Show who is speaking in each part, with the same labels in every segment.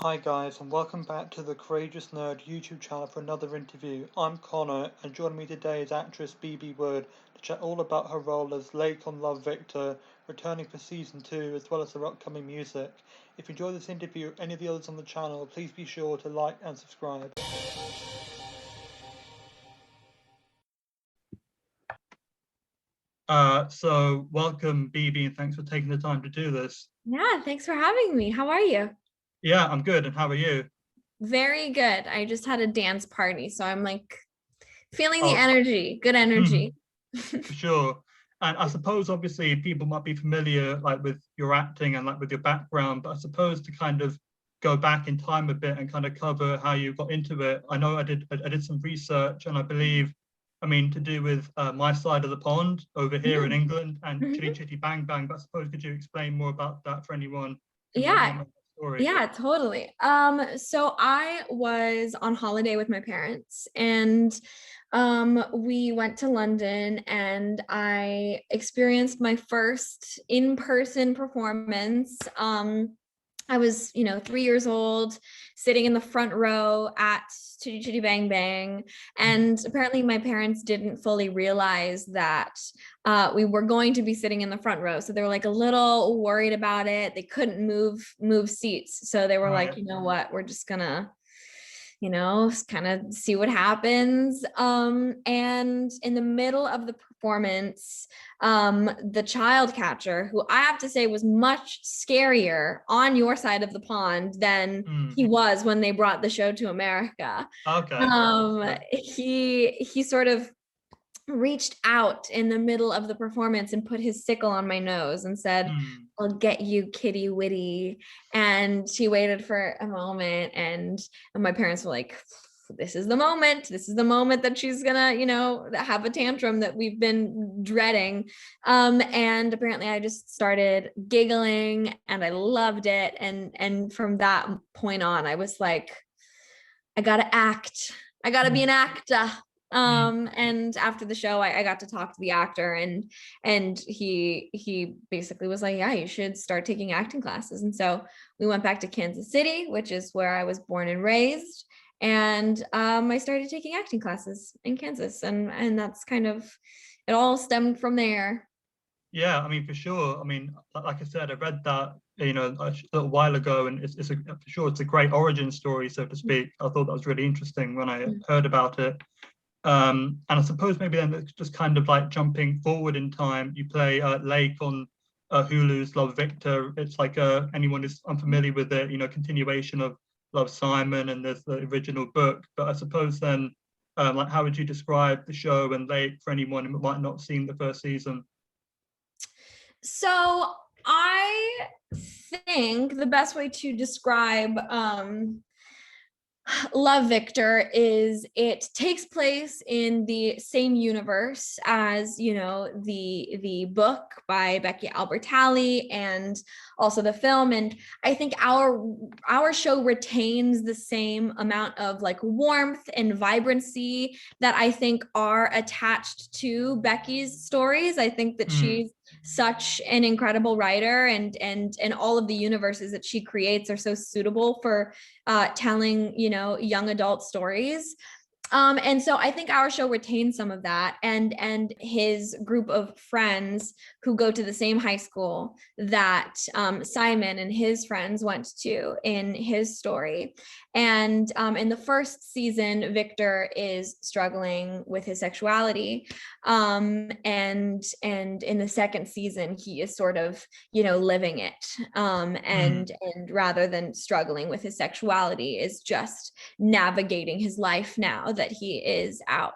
Speaker 1: Hi guys, and welcome back to the Courageous Nerd YouTube channel for another interview. I'm Connor, and joining me today is actress Bebe Wood to chat all about her role as Lake on Love Victor, returning for season 2, as well as her upcoming music. If you enjoy this interview or any of the others on the channel, please be sure to like and subscribe. So welcome Bebe, and thanks for taking the time to do this.
Speaker 2: Yeah, thanks for having me. How are you?
Speaker 1: Yeah, I'm good, and how are you?
Speaker 2: Very good. I just had a dance party, so I'm like feeling the
Speaker 1: Oh,
Speaker 2: energy, good energy.
Speaker 1: for sure. And I suppose obviously people might be familiar like with your acting and like with your background, but I suppose to kind of go back in time a bit and kind of cover how you got into it. I know I did some research and I believe, I mean, to do with My Side of the Pond over here in
Speaker 2: Mhm,
Speaker 1: England and Chitty
Speaker 2: mhm.
Speaker 1: Chitty Bang Bang. But I suppose could you explain more about that for anyone who might not
Speaker 2: Yeah,
Speaker 1: know the story?
Speaker 2: yeah, totally. So I was on holiday with my parents and we went to London and I experienced my first in-person performance. I was, 3 years old, sitting in the front row at Chitty Chitty Bang Bang. And apparently, my parents didn't fully realize that we were going to be sitting in the front row. So they were like a little worried about it. They couldn't move seats. So they were like,
Speaker 1: Right.
Speaker 2: you know what, we're just gonna kind of see what happens. And in the middle of the performance, the child catcher, who I have to say was much scarier on your side of the pond than
Speaker 1: Mm.
Speaker 2: he was when they brought the show to America.
Speaker 1: Okay. Yeah.
Speaker 2: He sort of reached out in the middle of the performance and put his sickle on my nose and said,
Speaker 1: Mm.
Speaker 2: "I'll get you, kitty witty." And she waited for a moment, and my parents were like, "This is the moment. This is the moment that she's gonna, have a tantrum that we've been dreading." And apparently, I just started giggling, and I loved it. And from that point on, I was like, I gotta act. I gotta be
Speaker 1: Mm.
Speaker 2: an actor.
Speaker 1: Mm.
Speaker 2: And after the show, I got to talk to the actor, and he basically was like, yeah, you should start taking acting classes. And so we went back to Kansas City, which is where I was born and raised. And I started taking acting classes in Kansas, and that's kind of it all stemmed from there.
Speaker 1: Yeah, I mean, for sure. I mean, like I said, I read that, a little while ago, and for sure, it's a great origin story, so to speak. I thought that was really interesting when I heard about it. And I suppose maybe then it's just kind of like jumping forward in time. You play Lake on Hulu's Love Victor. It's like anyone who's unfamiliar with it, continuation of Love Simon, and there's the original book. But I suppose then, like, how would you describe the show and Lake for anyone who might not have seen the first season?
Speaker 2: So I think the best way to describe Love Victor is it takes place in the same universe as the book by Becky Albertalli and also the film. And I think our show retains the same amount of like warmth and vibrancy that I think are attached to Becky's stories. I think that
Speaker 1: Mm.
Speaker 2: she's such an incredible writer, and all of the universes that she creates are so suitable for telling young adult stories. And so I think our show retains some of that, and his group of friends who go to the same high school that Simon and his friends went to in his story. And in the first season, Victor is struggling with his sexuality, and in the second season, he is sort of living it,
Speaker 1: Mm.
Speaker 2: and rather than struggling with his sexuality, is just navigating his life now that he is out.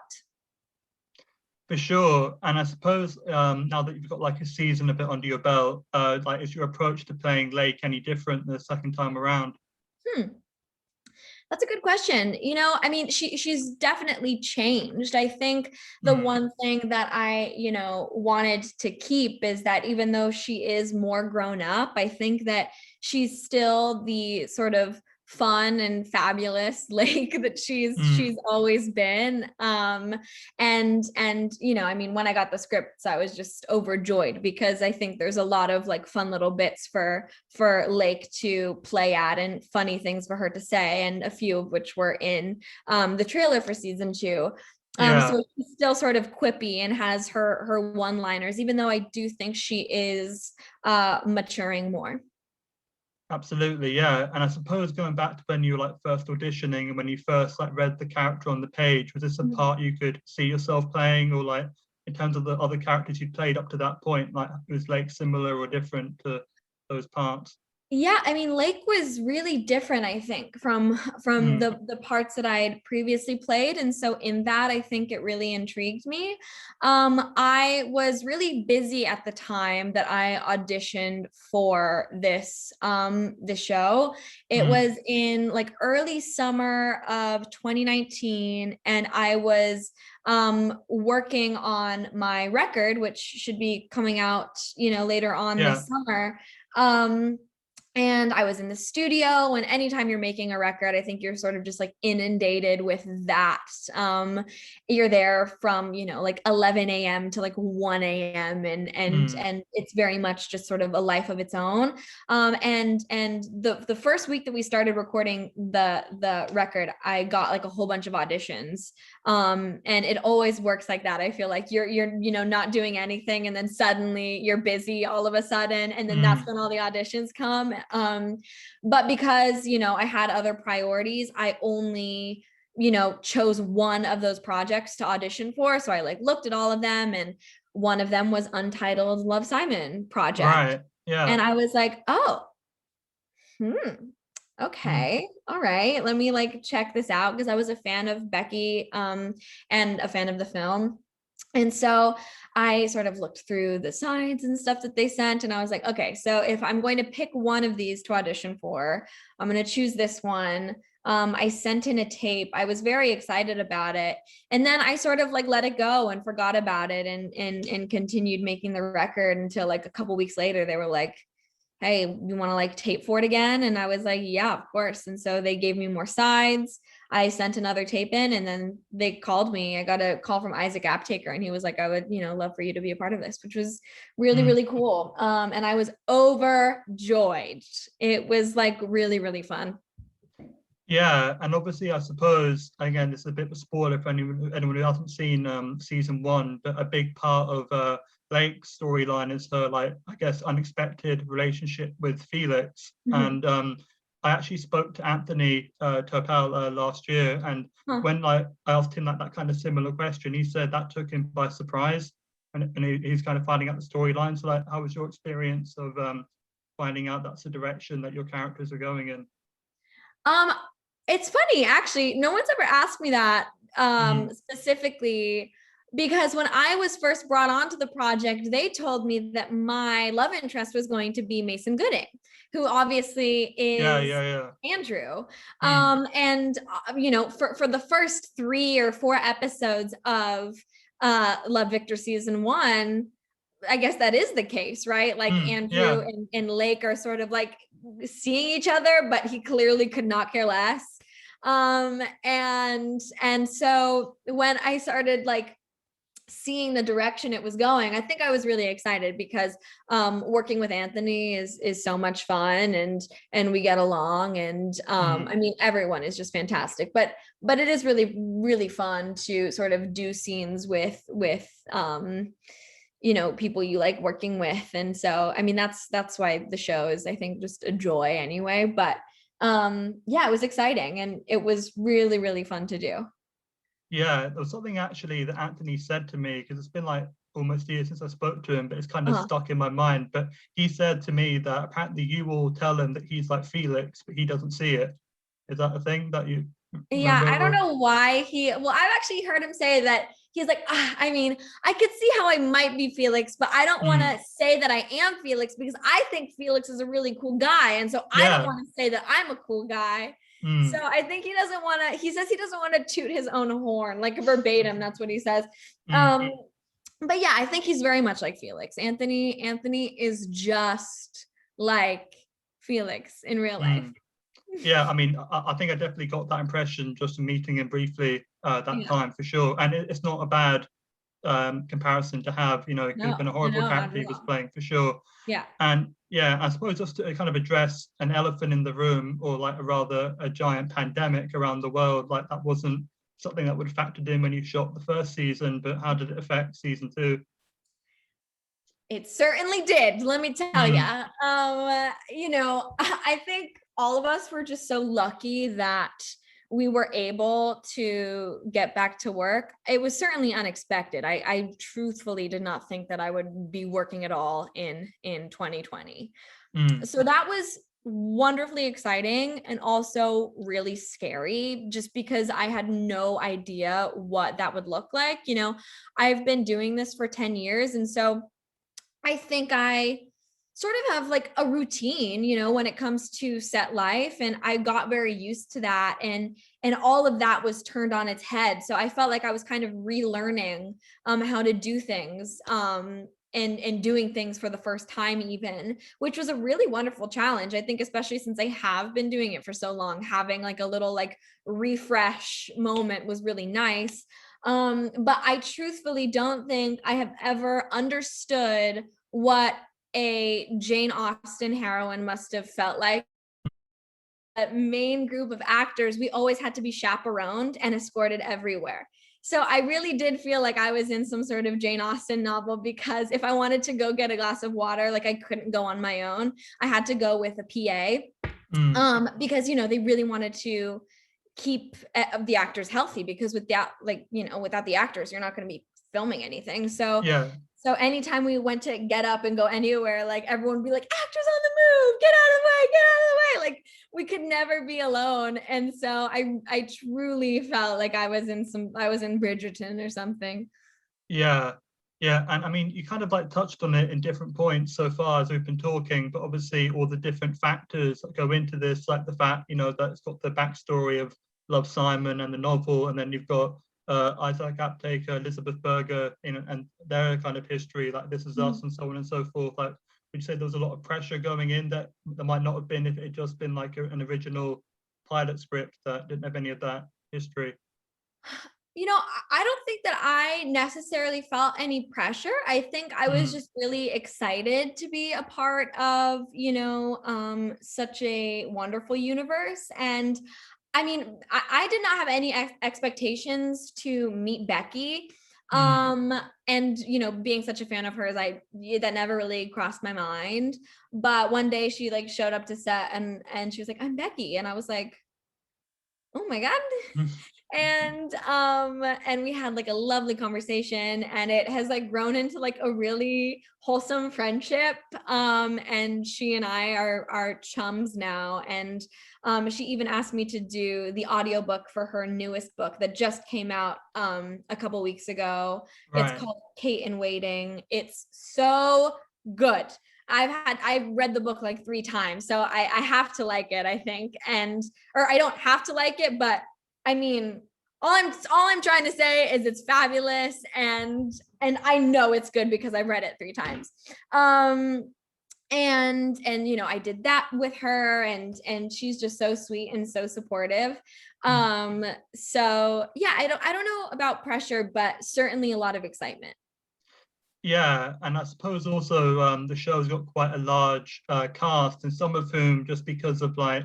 Speaker 1: For sure. And I suppose now that you've got like a season a bit under your belt, like is your approach to playing Lake any different the second time around?
Speaker 2: Hmm. That's a good question. I mean, she's definitely changed. I think the
Speaker 1: Mm.
Speaker 2: one thing that I, wanted to keep is that even though she is more grown up, I think that she's still the sort of fun and fabulous Lake that she's always been. And you know, I mean, when I got the scripts, I was just overjoyed because I think there's a lot of like fun little bits for Lake to play at and funny things for her to say, and a few of which were in the trailer for season 2. So she's still sort of quippy and has her one-liners, even though I do think she is maturing more.
Speaker 1: Absolutely, yeah. And I suppose going back to when you were like first auditioning and when you first like read the character on the page, was this a part you could see yourself playing, or like in terms of the other characters you played up to that point, like was Lake similar or different to those parts?
Speaker 2: Yeah, I mean, Lake was really different, I think, from the parts that I had previously played. And so in that, I think it really intrigued me. I was really busy at the time that I auditioned for this show. It was in like early summer of 2019, and I was working on my record, which should be coming out, you know, later on this summer. And I was in the studio, and anytime you're making a record, I think you're sort of just like inundated with that. You're there from, you know, like 11 a.m. to like 1 a.m. and it's very much just sort of a life of its own. And the first week that we started recording the record, I got like a whole bunch of auditions. And it always works like that. I feel like you're you know, not doing anything, and then suddenly you're busy all of a sudden, and then that's when all the auditions come. But because, you know, I had other priorities, I only, you know, chose one of those projects to audition for. So I like looked at all of them, and one of them was Untitled Love, Simon project.
Speaker 1: Right. Yeah.
Speaker 2: And I was like, oh, okay, all right, let me like check this out, because I was a fan of Becky and a fan of the film. And so I sort of looked through the sides and stuff that they sent, and I was like, okay, so if I'm going to pick one of these to audition for, I'm going to choose this one. I sent in a tape. I was very excited about it. And then I sort of like let it go and forgot about it, and continued making the record until like a couple weeks later, they were like, hey, you want to like tape for it again? And I was like, yeah, of course. And so they gave me more sides. I sent another tape in, and then they called me. I got a call from Isaac Aptaker, and he was like, I would, you know, love for you to be a part of this, which was really, really cool. And I was overjoyed. It was like really, really fun.
Speaker 1: Yeah, and obviously, I suppose, again, this is a bit of a spoiler for anyone who hasn't seen season 1, but a big part of Blake's storyline is her, like, I guess, unexpected relationship with Felix. And I actually spoke to Anthony Topal last year, and when like I asked him that kind of similar question, he said that took him by surprise, and he's kind of finding out the storyline. So, like, how was your experience of finding out that's the direction that your characters are going in?
Speaker 2: It's funny, actually, no one's ever asked me that specifically, because when I was first brought onto the project, they told me that my love interest was going to be Mason Gooding, who obviously is Andrew. And you know, for the first 3 or 4 episodes of Love Victor season 1, I guess that is the case, right? Like Andrew and Lake are sort of like seeing each other, but he clearly could not care less. And so when I started like seeing the direction it was going, I think I was really excited, because working with Anthony is so much fun, and we get along, and I mean, everyone is just fantastic, but it is really, really fun to sort of do scenes with you know, people you like working with. And so, I mean, that's why the show is, I think, just a joy anyway. But yeah, it was exciting, and it was really, really fun to do.
Speaker 1: Yeah, there was something actually that Anthony said to me, because it's been like almost a year since I spoke to him, but it's kind of stuck in my mind. But he said to me that apparently you all tell him that he's like Felix, but he doesn't see it. Is that a thing that you remember?
Speaker 2: Yeah, I don't know why well, I've actually heard him say that he's like, I mean, I could see how I might be Felix, but I don't want to say that I am Felix, because I think Felix is a really cool guy. And so I don't want to say that I'm a cool guy. So I think he doesn't want to, he says he doesn't want to toot his own horn, like verbatim. That's what he says. But yeah, I think he's very much like Felix. Anthony is just like Felix in real life.
Speaker 1: Yeah, I mean, I think I definitely got that impression just from meeting him briefly that
Speaker 2: Yeah.
Speaker 1: time for sure. And it's not a bad comparison to have. You know, it could have
Speaker 2: No,
Speaker 1: been a
Speaker 2: no,
Speaker 1: horrible
Speaker 2: not
Speaker 1: character
Speaker 2: at
Speaker 1: he was
Speaker 2: all.
Speaker 1: playing for sure.
Speaker 2: Yeah.
Speaker 1: And yeah, I suppose just to kind of address an elephant in the room, or like a rather a giant pandemic around the world, like that wasn't something that would have factored in when you shot the first season, but how did it affect season two?
Speaker 2: It certainly did, let me tell you.
Speaker 1: Mm,
Speaker 2: I think all of us were just so lucky that we were able to get back to work. It was certainly unexpected. I truthfully did not think that I would be working at all in 2020.
Speaker 1: mm,
Speaker 2: So that was wonderfully exciting and also really scary just because I had no idea what that would look like. I've been doing this for 10 years, and so I think I sort of have like a routine, when it comes to set life, and I got very used to that, and all of that was turned on its head. So I felt like I was kind of relearning how to do things, and doing things for the first time even, which was a really wonderful challenge. I think especially since I have been doing it for so long, having like a little like refresh moment was really nice. But I truthfully don't think I have ever understood what a Jane Austen heroine must have felt like. That main group of actors, we always had to be chaperoned and escorted everywhere. So I really did feel like I was in some sort of Jane Austen novel, because if I wanted to go get a glass of water, like I couldn't go on my own. I had to go with a PA,
Speaker 1: mm.
Speaker 2: because they really wanted to keep the actors healthy, because without the actors you're not going to be filming anything.
Speaker 1: Yeah,
Speaker 2: So anytime we went to get up and go anywhere, like everyone would be like, actors on the move, get out of the way, get out of the way. Like we could never be alone. And so I truly felt like I was in Bridgerton or something.
Speaker 1: yeah, yeah. And I mean, you kind of like touched on it in different points so far as we've been talking, but obviously all the different factors that go into this, like the fact, that it's got the backstory of Love, Simon and the novel, and then you've got Isaac Aptaker, Elizabeth Berger, and their kind of history, like This Is Us
Speaker 2: Mhm.
Speaker 1: and so on and so forth. Like, would you say there was a lot of pressure going in that there might not have been if it had just been like an original pilot script that didn't have any of that history?
Speaker 2: I don't think that I necessarily felt any pressure. I think I was
Speaker 1: Mm,
Speaker 2: just really excited to be a part of, such a wonderful universe. And I mean, I did not have any expectations to meet Becky.
Speaker 1: mm,
Speaker 2: Um, and being such a fan of hers, that never really crossed my mind. But one day she like showed up to set, and she was like, "I'm Becky," and I was like, "Oh my God." And we had like a lovely conversation, and it has like grown into like a really wholesome friendship. And she and I are chums now, and she even asked me to do the audiobook for her newest book that just came out a couple weeks ago. It's
Speaker 1: right.
Speaker 2: called Kate in Waiting. It's so good. I've read the book like 3 times, so I have to like it, I think. And or I don't have to like it, but I mean, all I'm trying to say is it's fabulous, and I know it's good because I've read it 3 times. And I did that with her, and she's just so sweet and so supportive.
Speaker 1: Mm.
Speaker 2: So yeah, I don't know about pressure, but certainly a lot of excitement.
Speaker 1: Yeah, and I suppose also the show's got quite a large cast, and some of whom, just because of like,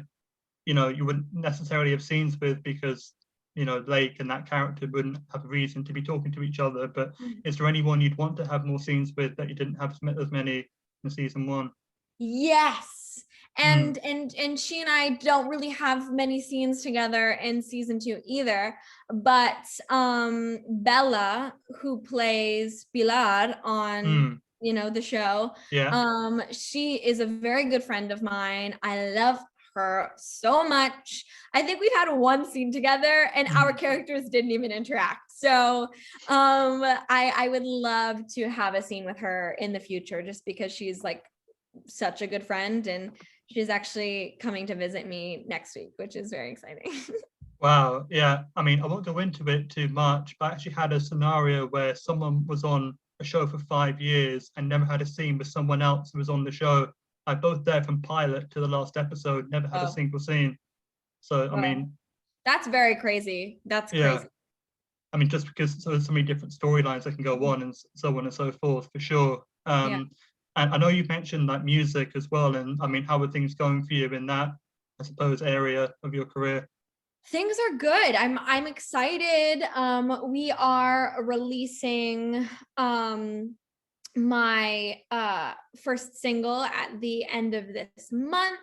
Speaker 1: you wouldn't necessarily have scenes with because, Lake and that character wouldn't have a reason to be talking to each other. But is there anyone you'd want to have more scenes with that you didn't have as many in season one?
Speaker 2: Yes.
Speaker 1: Mm,
Speaker 2: And she and I don't really have many scenes together in season 2 either. But Bella, who plays Pilar on
Speaker 1: mm,
Speaker 2: the show,
Speaker 1: yeah.
Speaker 2: she is a very good friend of mine. I love her so much. I think we've had one scene together and our
Speaker 1: Mm.
Speaker 2: characters didn't even interact. So I would love to have a scene with her in the future, just because she's like such a good friend, and she's actually coming to visit me next week, which is very exciting.
Speaker 1: Wow. Yeah. I mean, I won't go into it too much, but I actually had a scenario where someone was on a show for 5 years and never had a scene with someone else who was on the show. I both there from pilot to the last episode, never had a
Speaker 2: Oh,
Speaker 1: single scene. So I
Speaker 2: Oh,
Speaker 1: mean,
Speaker 2: that's very crazy. That's
Speaker 1: yeah,
Speaker 2: crazy.
Speaker 1: I mean, just because there's so many different storylines that can go
Speaker 2: Mhm.
Speaker 1: on and so on and so forth, for sure.
Speaker 2: Yeah.
Speaker 1: And I know you mentioned like music as well, and I mean, how are things going for you in that, I suppose, area of your career?
Speaker 2: Things are good. I'm excited. We are releasing my first single at the end of this month.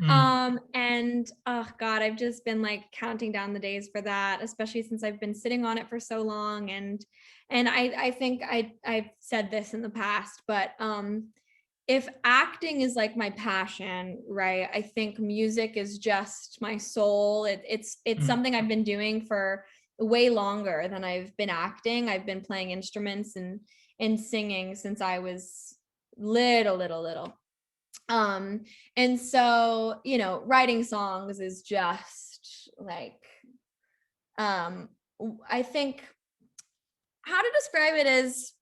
Speaker 1: Mm,
Speaker 2: And oh god, I've just been like counting down the days for that, especially since I've been sitting on it for so long. And I think I've said this in the past, but if acting is like my passion, right? I think music is just my soul. It's
Speaker 1: mm.
Speaker 2: something I've been doing for way longer than I've been acting. I've been playing instruments and singing since I was little. Um, and so, writing songs is just like I think how to describe it is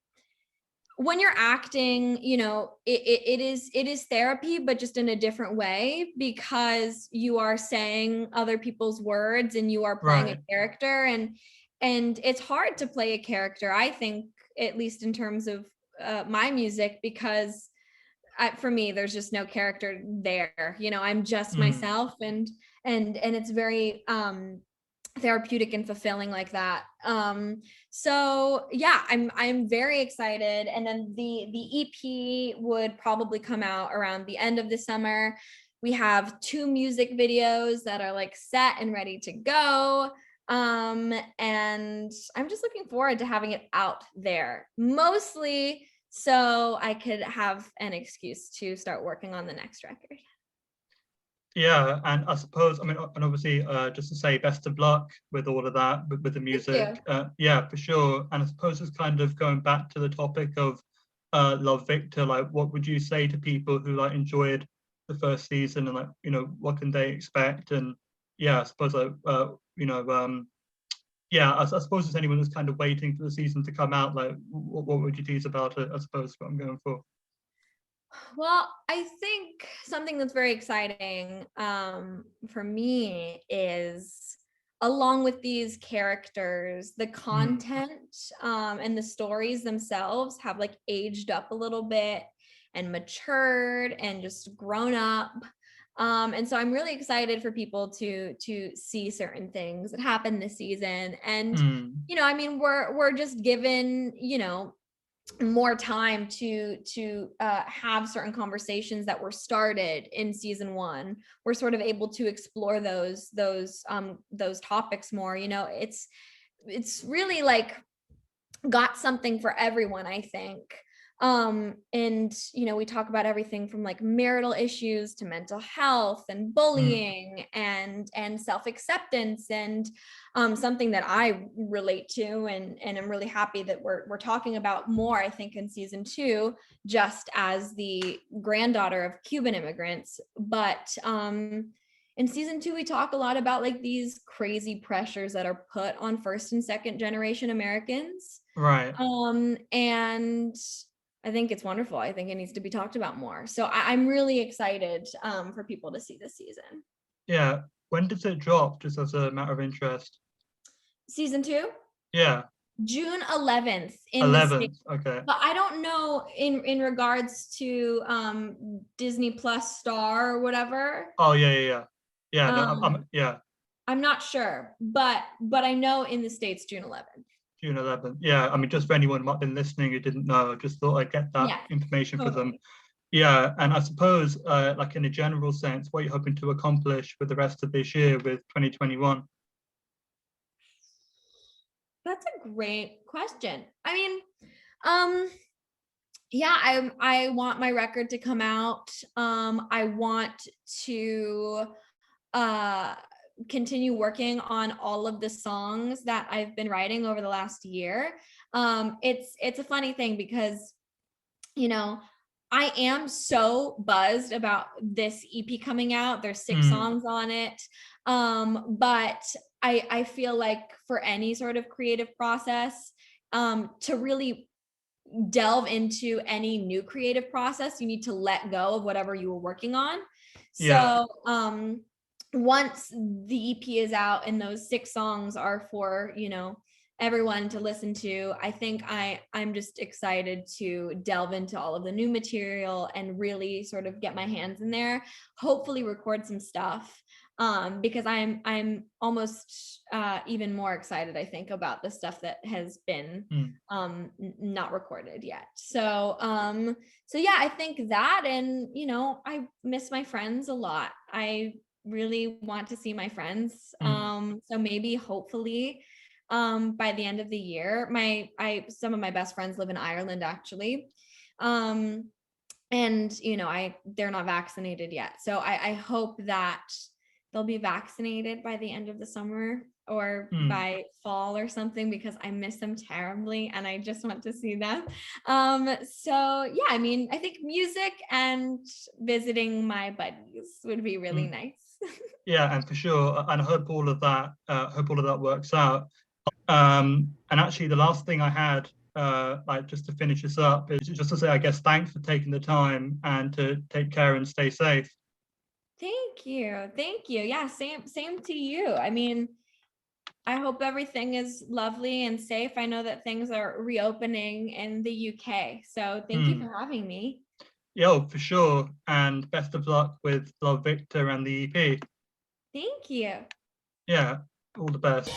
Speaker 2: when you're acting, it is therapy, but just in a different way because you are saying other people's words and you are playing a
Speaker 1: Right.
Speaker 2: character, and it's hard to play a character, I think, at least in terms of my music, because for me there's just no character there. I'm just
Speaker 1: Mm.
Speaker 2: myself, and it's very therapeutic and fulfilling like that. So yeah, I'm very excited. And then the EP would probably come out around the end of the summer. We have 2 music videos that are like set and ready to go. And I'm just looking forward to having it out there, mostly so I could have an excuse to start working on the next record.
Speaker 1: Yeah, and I suppose, I mean, and obviously, just to say best of luck with all of that, with the
Speaker 2: Thank
Speaker 1: music.
Speaker 2: you.
Speaker 1: Yeah, for sure. And I suppose it's kind of going back to the topic of Love Victor, like what would you say to people who like enjoyed the first season and like, what can they expect? And yeah, I suppose yeah, I suppose it's anyone who's kind of waiting for the season to come out, like what would you tease about it? I suppose what I'm going for.
Speaker 2: Well, I think something that's very exciting for me is, along with these characters, the
Speaker 1: Mm,
Speaker 2: content and the stories themselves have like aged up a little bit and matured and just grown up. And so I'm really excited for people to see certain things that happen this season. And
Speaker 1: mm,
Speaker 2: I mean, we're just given, more time to have certain conversations that were started in season 1. We're sort of able to explore those topics more. It's really like got something for everyone, I think. And we talk about everything from like marital issues to mental health and
Speaker 1: mm.
Speaker 2: bullying and self-acceptance, and something that I relate to, and I'm really happy that we're talking about more, I think, in season 2, just as the granddaughter of Cuban immigrants. But in season 2, we talk a lot about like these crazy pressures that are put on first and second generation Americans.
Speaker 1: Right.
Speaker 2: And I think it's wonderful. I think it needs to be talked about more. So I'm really excited for people to see this season.
Speaker 1: Yeah. When does it drop, just as a matter of interest?
Speaker 2: Season 2,
Speaker 1: Yeah,
Speaker 2: June 11th in the States.
Speaker 1: 11th. Okay.
Speaker 2: But I don't know in regards to Disney Plus Star or whatever.
Speaker 1: Oh yeah, yeah, yeah. Yeah, no,
Speaker 2: Um,
Speaker 1: yeah,
Speaker 2: I'm not sure, but I know in the States June 11th.
Speaker 1: June 11th. Yeah, I mean, just for anyone who might have been listening who didn't know, just thought I'd get that
Speaker 2: Yes,
Speaker 1: information for them.
Speaker 2: totally.
Speaker 1: Yeah, and I suppose, like in a general sense, what you're hoping to accomplish with the rest of this year with 2021.
Speaker 2: That's a great question. I mean, um, yeah, I want my record to come out. I want to uh continue working on all of the songs that I've been writing over the last year. It's a funny thing because you know I am so buzzed about this EP coming out. There's 6
Speaker 1: Mm,
Speaker 2: songs on it. But I feel like for any sort of creative process, to really delve into any new creative process, you need to let go of whatever you were working on.
Speaker 1: yeah,
Speaker 2: So once the EP is out and those 6 songs are for, everyone to listen to, I think I'm just excited to delve into all of the new material and really sort of get my hands in there, hopefully record some stuff. Because I'm almost even more excited, I think, about the stuff that has been not recorded yet. So yeah, I think that, and I miss my friends a lot. I really want to see my friends. So maybe, hopefully, by the end of the year, some of my best friends live in Ireland, actually. And they're not vaccinated yet. So I hope that they'll be vaccinated by the end of the summer or by fall or something, because I miss them terribly and I just want to see them. So yeah, I mean, I think music and visiting my buddies would be really nice.
Speaker 1: Yeah, and for sure, and I hope all of that works out. And actually, the last thing I had, like, just to finish this up, is just to say, I guess, thanks for taking the time and to take care and stay safe.
Speaker 2: Thank you. Yeah, same to you. I mean, I hope everything is lovely and safe. I know that things are reopening in the UK, so thank you for having me.
Speaker 1: Yeah, for sure. And best of luck with Love Victor and the EP.
Speaker 2: Thank you.
Speaker 1: Yeah, all the best.